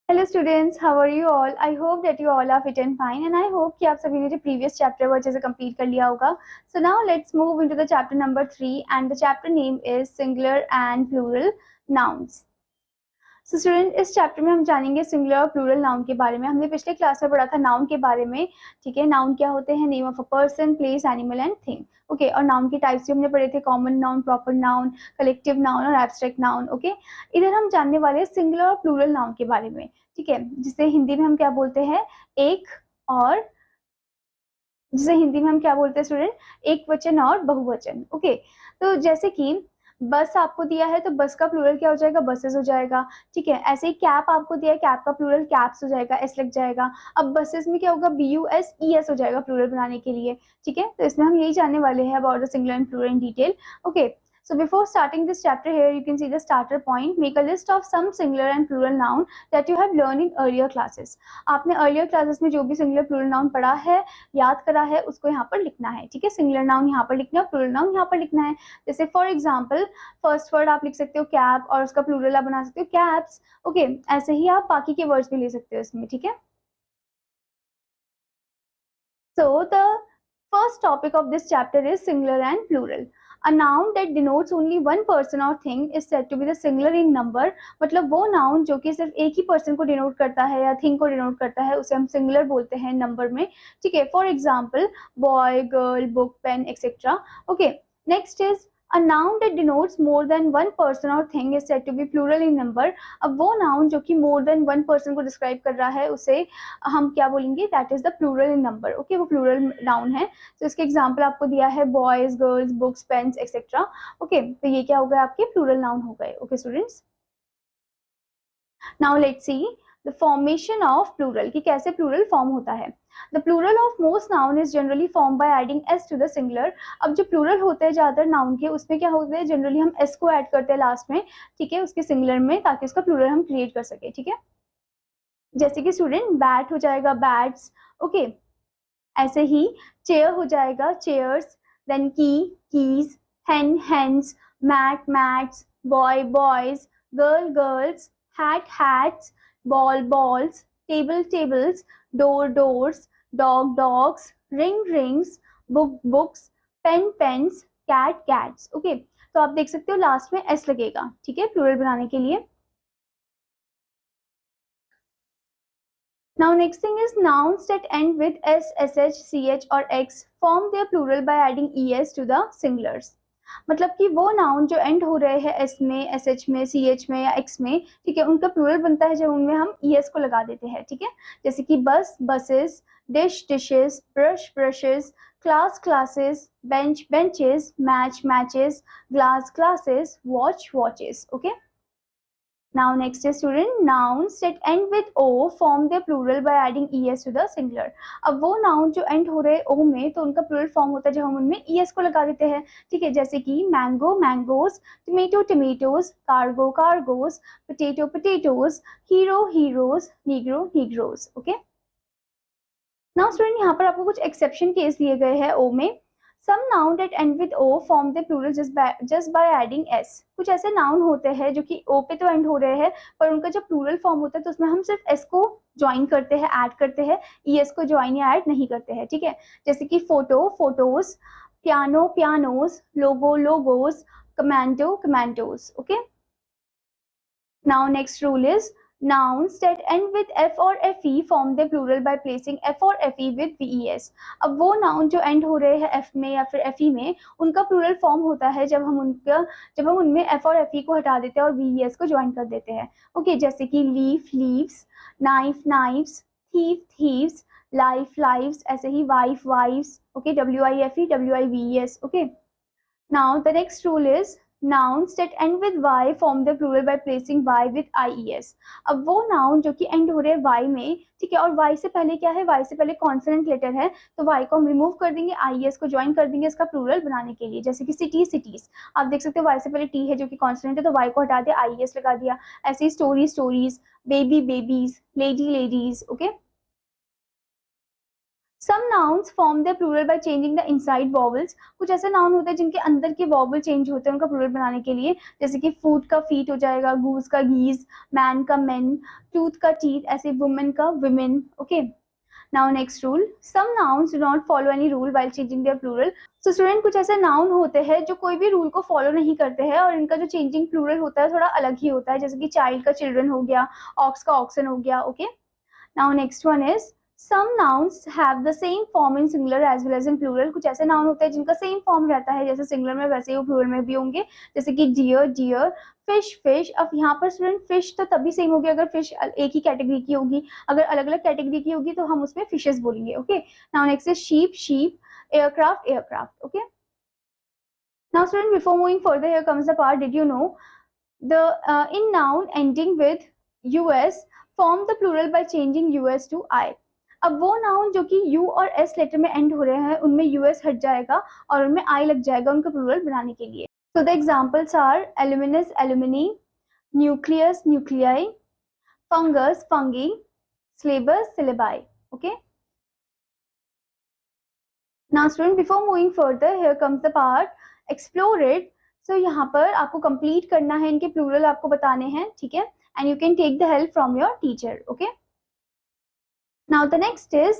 Hello students, how are you all? I hope that you all are fit and fine and I hope कि आप सभी ने जो previous chapter वो अच्छे से कंप्लीट कर लिया होगा. So now let's move into the chapter number 3 and the chapter name is singular and plural nouns. So student, इस चैप्टर में हम जानेंगे सिंगुलर और प्लूरल नाउन के बारे में. हमने पिछले क्लास में पढ़ा था नाउन के बारे में. ठीक है, नाउन क्या होते हैं? Name of a person, place, animal and thing. Okay, और नाउन के टाइप्स भी हमने पढ़े थे. Common noun, proper noun, collective noun और एब्स्ट्रैक्ट नाउन. ओके, इधर हम जानने वाले हैं सिंगुलर और प्लूरल नाउन के बारे में. ठीक है, जिसे हिंदी में हम क्या बोलते हैं? एक और जिसे हिंदी में हम क्या बोलते हैं स्टूडेंट? एक वचन और बहुवचन. ओके, तो जैसे कि बस आपको दिया है तो बस का प्लूरल क्या हो जाएगा? बसेस हो जाएगा. ठीक है, ऐसे ही कैप आपको दिया है, कैप का प्लूरल कैप्स हो जाएगा, एस लग जाएगा. अब बसेस में क्या होगा? BUSES हो जाएगा प्लूरल बनाने के लिए. ठीक है, तो इसमें हम यही जानने वाले हैं about the singular and plural in detail. Okay, so before starting this chapter, here you can see the starter point. Make a list of some singular and plural noun that you have learned in earlier classes. आपने earlier classes में जो भी singular plural noun पढ़ा है, याद करा है, उसको यहाँ पर लिखना है. ठीक है, सिंगुलर नाउन यहाँ पर लिखना है, प्लूरल नाउन यहाँ पर लिखना है. जैसे फॉर एग्जाम्पल फर्स्ट वर्ड आप लिख सकते हो कैप और उसका प्लूरल आप बना सकते हो कैप्स. ओके, ऐसे ही आप बाकी के वर्ड्स भी ले सकते हो इसमें. ठीक है, so the first topic of this chapter is singular and plural. A noun that denotes only one person or thing is said to be the singular in number. मतलब वो नाउन जो कि सिर्फ एक ही पर्सन को डिनोट करता है या थिंग को डिनोट करता है उसे हम सिंगुलर बोलते हैं नंबर में. ठीक है, for example boy, girl, book, pen etcetera. Okay, next is a noun that denotes more than one person or thing is said to be plural in number. अब वो नाउन जो कि more than one person को describe कर रहा है उसे हम क्या बोलेंगे? That is the plural in number. Okay, वो प्लूरल नाउन है. तो इसके एग्जाम्पल आपको दिया है boys, girls, books, pens etcetera. Okay, तो ये क्या हो गए? आपके प्लूरल नाउन हो गए. Okay students, now let's see the formation of plural, कि कैसे प्लूरल फॉर्म होता है. The plural of most noun is generally form by adding s to the singular. अब जो प्लूरल होते हैं ज्यादातर नाउन के, उसमें क्या होता है? जनरली हम एस को ऐड करते हैं लास्ट में. ठीक है, उसके सिंगुलर में, ताकि उसका प्लूरल हम क्रिएट कर सके. ठीक है, जैसे कि स्टूडेंट बैट हो जाएगा बैट्स. ओके, ऐसे ही चेयर हो जाएगा chairs, then key keys, hen hens, mat mats, boy boys, girl girls, hat hats, ball balls, table tables, door doors, dog dogs, ring rings, book books, pen pens, cat cats. Okay, तो आप देख सकते हो last में S लगेगा. ठीक है, plural बनाने के लिए. Now next thing is nouns that end with s, sh, ch और x form their plural by adding es to the singulars. मतलब कि वो नाउन जो एंड हो रहे हैं एस में, एस एच में, सी एच में या एक्स में, ठीक है, उनका प्लूरल बनता है जब उनमें हम ई एस को लगा देते हैं. ठीक है, जैसे कि बस buses, dish dishes, brush brushes, class classes, bench benches, match matches, glass glasses, watch watches. Okay, now next is student nouns that end with o form their plural by adding es to the singular. अब वो noun जो and हो रहे o में, तो उनका plural form होता है जब हम उनमें es को लगा देते हैं. ठीक है, जैसे कि mango mangoes, tomato tomatoes, cargo cargoes, potato potatoes, hero heroes, Negro Negroes. Okay, now student यहाँ पर आपको कुछ एक्सेप्शन केस दिए गए हैं o में. Some noun that end with o form the plural just by adding s. कुछ ऐसे नाउन होते हैं जो कि o पे तो एंड हो रहे हैं, पर उनका जब प्लूरल फॉर्म होता है तो उसमें हम सिर्फ s को ज्वाइन करते हैं, ऐड करते हैं, es को ज्वाइन या ऐड नहीं करते हैं. ठीक है, जैसे कि photo photos, piano pianos, logo logos, commando commandos. Okay, now next rule is nouns that end with f or fe form their plural by placing f or fe with ves. अब वो noun जो and हो रहे हैं f में या फिर fe में, उनका प्लूरल फॉर्म होता है जब हम उनमें f और fe को हटा देते हैं और ves को ज्वाइन कर देते हैं. ओके, जैसे कि leaf leaves, knife knifes, thief thieves, life lives, ऐसे ही wife wives. Okay, wife wives. Okay, now the next rule is nouns that end with y form the plural by placing y with ies. अब वो noun जो कि and हो रहे हैं y में, ठीक है, और y से पहले क्या है? y से पहले कॉन्सोनेंट लेटर है, तो y को हम रिमूव कर देंगे, ies को ज्वाइन कर देंगे इसका प्लूरल बनाने के लिए. जैसे कि सिटी सिटीज, आप देख सकते हो y से पहले t है जो कि कॉन्सोनेंट है, तो y को हटा दिया, ies लगा दिया. ऐसे ही story stories, baby babies, lady ladies. Okay, some nouns form the plural by changing the inside vowels. कुछ ऐसे नाउन होते हैं जिनके अंदर के वॉवल चेंज होते हैं उनका प्लूरल बनाने के लिए, जैसे कि फूड का फीट हो जाएगा, गूज का गीज, मैन का मेन, टूथ का टीथ, ऐसे वुमेन का women. Okay, now next rule, some nouns do not follow any rule while changing their plural. So student, कुछ ऐसे नाउन होते हैं जो कोई भी रूल को फॉलो नहीं करते हैं और इनका जो चेंजिंग प्लूरल होता है थोड़ा अलग ही होता है, जैसे कि चाइल्ड का चिल्ड्रन हो गया, ऑक्स का ऑक्सन हो गया। Okay, now next one is some nouns have the same form in singular as well as in plural। कुछ ऐसे नाउन होते हैं जिनका सेम फॉर्म रहता है, जैसे सिंगुलर में वैसे ही वो प्लूरल में भी होंगे, जैसे कि डियर डियर, फिश फिश। अब यहाँ पर स्टूडेंट फिश तो तभी सेम होगी अगर फिश एक ही कैटेगरी की होगी, अगर अलग अलग कैटेगरी की होगी तो हम उसमें फिशेस बोलेंगे। Okay, now next is sheep sheep, aircraft aircraft. Okay, now student before moving further here comes the part, did you know the in noun ending with us form the plural by changing us to I। अब वो noun जो कि you और S letter में and हो रहे हैं उनमें यूएस हट जाएगा और उनमें आई लग जाएगा उनका प्लूरल बनाने के लिए। So the examples are alumnus alumni, nucleus nuclei, fungus fungi, syllabus syllabi. Okay, now student before moving further here comes the part explore it. सो यहाँ पर आपको कंप्लीट करना है, इनके प्लूरल आपको बताने हैं, ठीक है, and you can take the help from your teacher. Okay, now the next is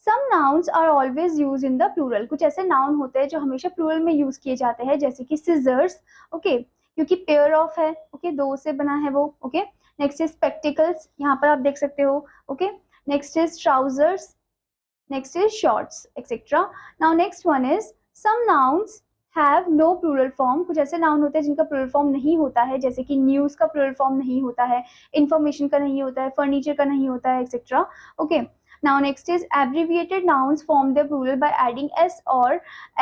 some nouns are always use in the plural. कुछ ऐसे नाउन होते हैं जो हमेशा प्लूरल में यूज किए जाते हैं, जैसे कि सिजर्स। ओके, क्योंकि पेयर ऑफ है, ओके, दो से बना है वो। ओके, नेक्स्ट इज स्पेक्टिकल्स, यहाँ पर आप देख सकते हो। Okay, next is trousers, next is shorts etc। now next one is some nouns have no plural form। कुछ ऐसे नाउन होते हैं जिनका प्लूरल फॉर्म नहीं होता है, जैसे कि न्यूज का प्लूरल फॉर्म नहीं होता है, इंफॉर्मेशन का नहीं होता है, फर्नीचर का नहीं होता है etcetera. Okay, now next is abbreviated nouns form their plural by adding s or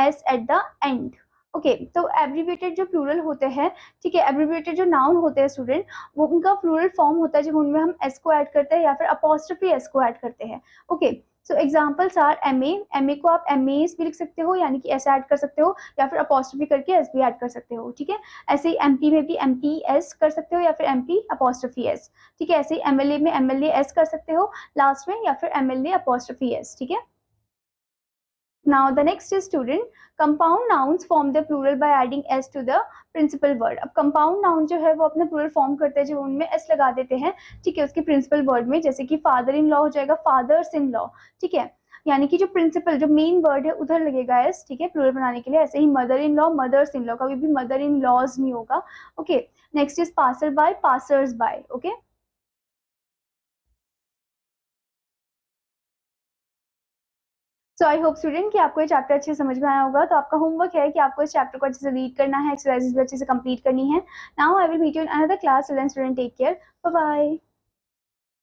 s at the end। Okay, तो एब्रीविएटेड जो प्लूरल होते हैं, ठीक है, एब्रीविएटेड जो नाउन होते हैं स्टूडेंट, वो उनका प्लूरल फॉर्म होता है जब उनमें हम एस को ऐड करते हैं या फिर अपॉस्ट्रोफी एस को ऐड करते हैं। Okay, so examples are MA, MA को आप एमएस भी लिख सकते हो, यानी कि ऐसे ऐड कर सकते हो, या फिर अपॉस्ट्रोफी करके एस भी ऐड कर सकते हो, ठीक है। ऐसे ही एमपी में भी एमपी एस कर सकते हो या फिर एमपी अपॉस्ट्रोफी एस, ठीक है। ऐसे ही एमएलए में एमएलए एस कर सकते हो लास्ट में, या फिर एमएलए अपॉस्ट्रोफी एस, ठीक है। Now the next is student, compound nouns form the plural by adding s to the principal word। अब compound noun जो है वो अपने plural form करते हैं जब उनमें s लगा देते हैं, ठीक है, उसके principal word में, जैसे कि father in law हो जाएगा fathers in law, ठीक है, यानी कि जो प्रिंसिपल जो मेन वर्ड है उधर लगेगा एस, ठीक है, प्लूरल बनाने के लिए। ऐसे ही mother in law mothers in law, कभी भी मदर इन लॉज नहीं होगा। Okay, next is passer by passers by. Okay, so I hope student कि आपको ये चैप्टर अच्छे से समझ में आया होगा। तो आपका होमवर्क है कि आपको इस चैप्टर को अच्छे से रीड करना है, एक्सरसाइजेस भी अच्छे से कंप्लीट करनी है। Now I will meet you in another class. Student take care, bye bye.